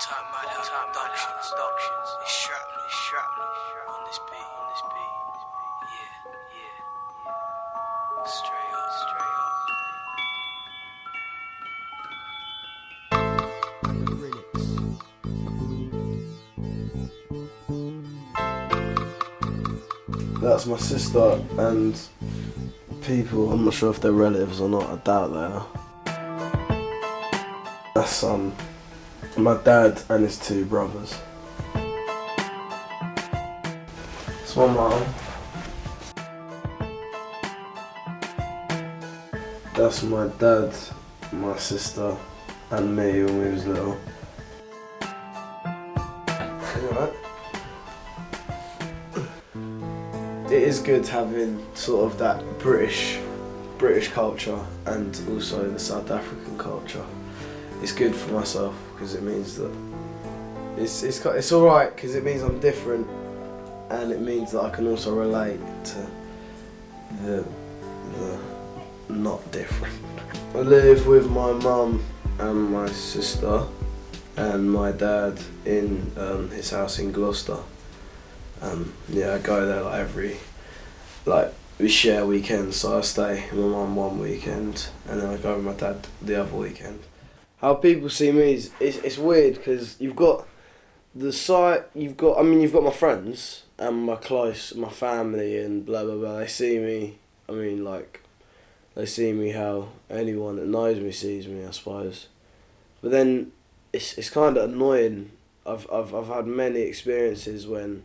Productions. It's shrapnel on this beat. Yeah. Straight up. That's my sister, and people, I'm not sure if they're relatives or not, I doubt they are. That's my dad and his two brothers. It's my mum. That's my dad, my sister, and me when we was little. Alright. It is good having sort of that British culture and also the South African culture. It's good for myself because it means that it's alright because it means I'm different, and it means that I can also relate to the not different. I live with my mum and my sister and my dad in his house in Gloucester. I go there we share weekends, so I stay with my mum one weekend and then I go with my dad the other weekend. How people see me is it's weird because you've got my friends and my family and blah blah blah. They see me. They see me how anyone that knows me sees me, I suppose. But then it's kind of annoying. I've had many experiences when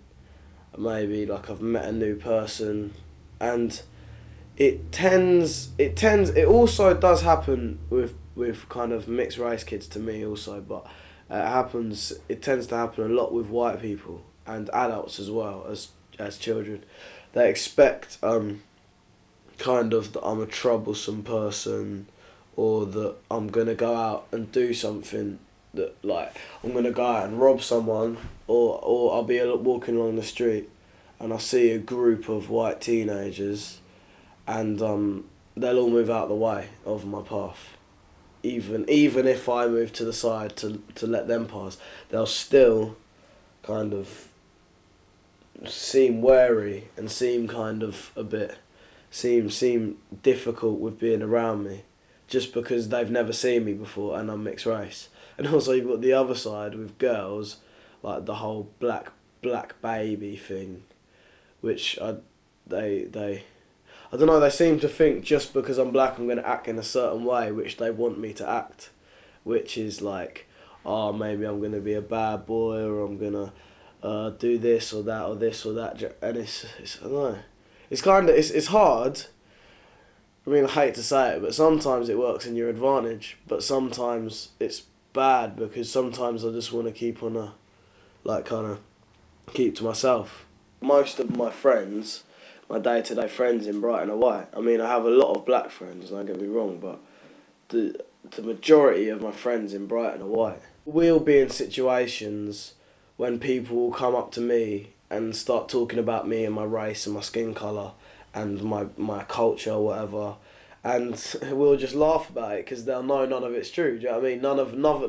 maybe I've met a new person, and it also does happen with kind of mixed race kids to me also, but it tends to happen a lot with white people and adults as well as children. They expect kind of that I'm a troublesome person, or that I'm gonna go out and do something that I'm gonna go out and rob someone, or I'll be walking along the street and I see a group of white teenagers and they'll all move out the way of my path. Even if I move to the side to let them pass, they'll still kind of seem wary and seem kind of a bit seem difficult with being around me, just because they've never seen me before and I'm mixed race. And also you've got the other side with girls, like the whole black baby thing, which I don't know, they seem to think just because I'm black I'm going to act in a certain way which they want me to act, which is maybe I'm going to be a bad boy, or I'm going to do this or that or this or that, and it's I don't know. It's hard. I mean, I hate to say it, but sometimes it works in your advantage, but sometimes it's bad because sometimes I just want to keep to myself. Most of my friends, my day-to-day friends in Brighton are white. I mean, I have a lot of black friends, don't get me wrong, but the majority of my friends in Brighton are white. We'll be in situations when people will come up to me and start talking about me and my race and my skin colour and my culture or whatever, and we'll just laugh about it because they'll know none of it's true. Do you know what I mean?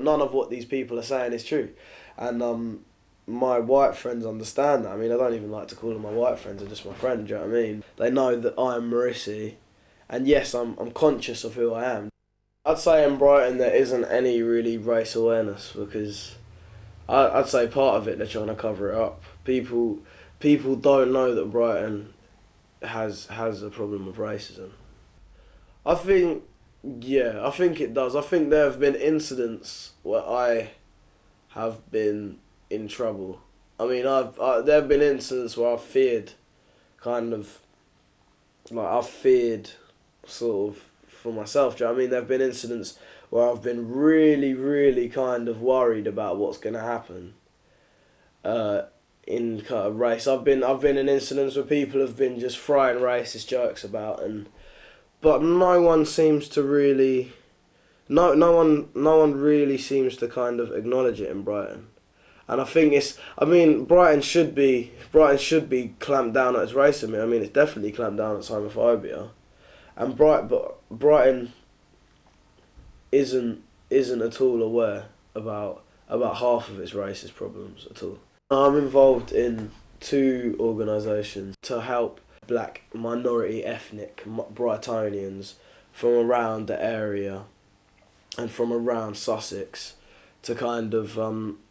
None of what these people are saying is true, and my white friends understand that. I mean, I don't even like to call them my white friends; they're just my friends. Do you know what I mean? They know that I'm Maurici, and yes, I'm conscious of who I am. I'd say in Brighton there isn't any really race awareness because I'd say part of it they're trying to cover it up. People don't know that Brighton has a problem with racism. I think it does. I think there have been incidents where I have been in trouble. I mean, there have been incidents where I've feared, sort of for myself. Do you know what I mean? There have been incidents where I've been really, really kind of worried about what's going to happen. In kind of race, I've been in incidents where people have been just throwing racist jokes about, but no one seems to really, no one really seems to kind of acknowledge it in Brighton. And I think Brighton should be clamped down at its racism. I mean, it's definitely clamped down at its homophobia, and Brighton isn't at all aware about about half of its racist problems at all. I'm involved in 2 organisations to help black minority ethnic Brightonians from around the area and from around Sussex to kind of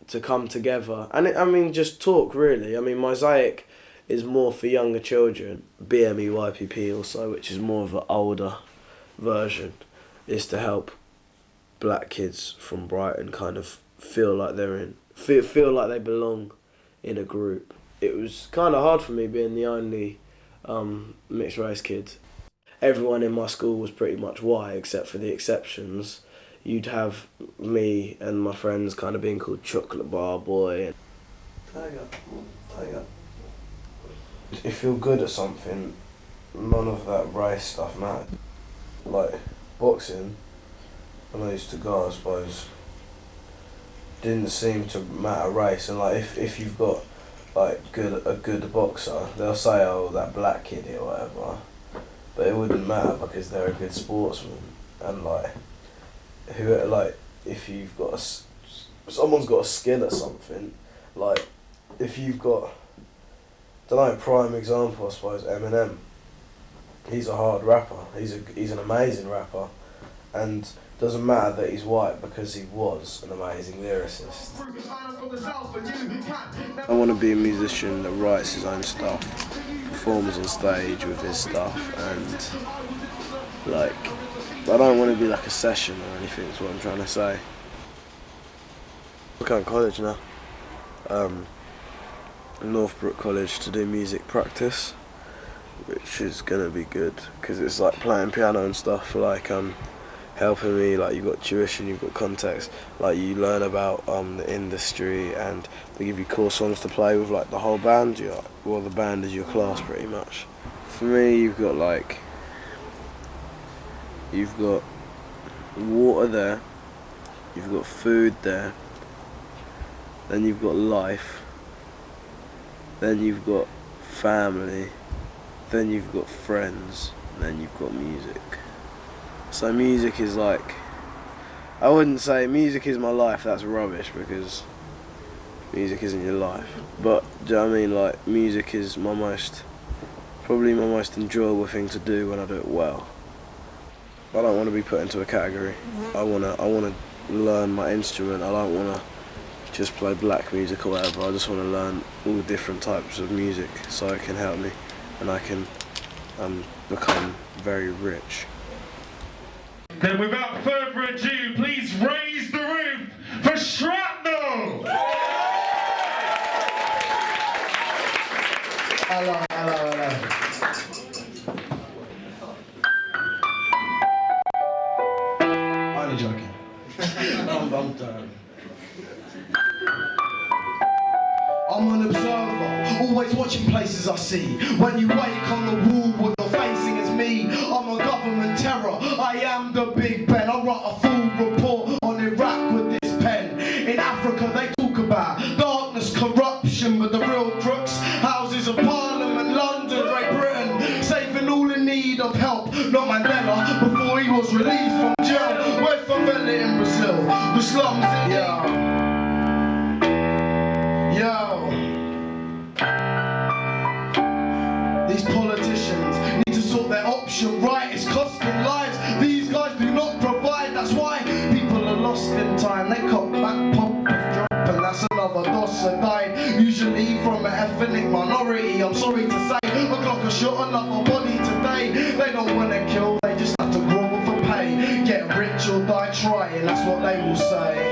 to come together and just talk really. Mosaic is more for younger children. BMEYPP also, which is more of an older version, is to help black kids from Brighton kind of feel like feel like they belong in a group. It was kind of hard for me being the only mixed race kid. Everyone in my school was pretty much white except for the exceptions. You'd have me and my friends kind of being called Chocolate Bar Boy. Tiger. If you feel good at something, none of that race stuff mattered. Like boxing, when I used to go, I suppose, didn't seem to matter race. And like if you've got like a good boxer, they'll say, oh, that black kid or whatever, but it wouldn't matter because they're a good sportsman. And like if you've got someone's got a skill at something, like if you've got, prime example I suppose, Eminem. He's a hard rapper. He's an amazing rapper, and doesn't matter that he's white because he was an amazing lyricist. I want to be a musician that writes his own stuff, performs on stage with his stuff, and like, I don't want to be like a session or anything, is what I'm trying to say. I'm going to college now, Northbrook College, to do music practice, which is going to be good because it's like playing piano and stuff, like helping me. Like, you've got tuition, you've got context, like you learn about the industry, and they give you core songs to play with, like the whole band. The band is your class pretty much. For me, you've got water there, you've got food there, then you've got life, then you've got family, then you've got friends, and then you've got music. So music is like, I wouldn't say music is my life, that's rubbish, because music isn't your life. But do you know what I mean? Like, music is probably my most enjoyable thing to do when I do it well. I don't want to be put into a category. I wanna learn my instrument. I don't wanna just play black music or whatever. I just want to learn all different types of music so it can help me and I can become very rich. Then without further ado, please raise the roof for Shrapnel! Hello. I'm only joking. I'm done. I'm an observer, always watching places I see. When you wake on the wall, what you're facing is me. I'm a government terror, I am the Big Ben. I write a full report on Iraq with this pen. In Africa they talk about darkness, corruption, but the real crooks, Houses of Parliament, London, Great Britain, saving all in need of help. Not Mandela, before he was released from jail. Where's favela in Brazil? The slums in Yo, these politicians need to sort their option right. It's costing lives. These guys do not provide. That's why people are lost in time. They cop back, pump, drop, and that's another dos that died. Usually from an ethnic minority. I'm sorry to say, a Glock shot another body today. They don't want to kill, they just have to grovel for pay. Get rich or die trying. That's what they will say.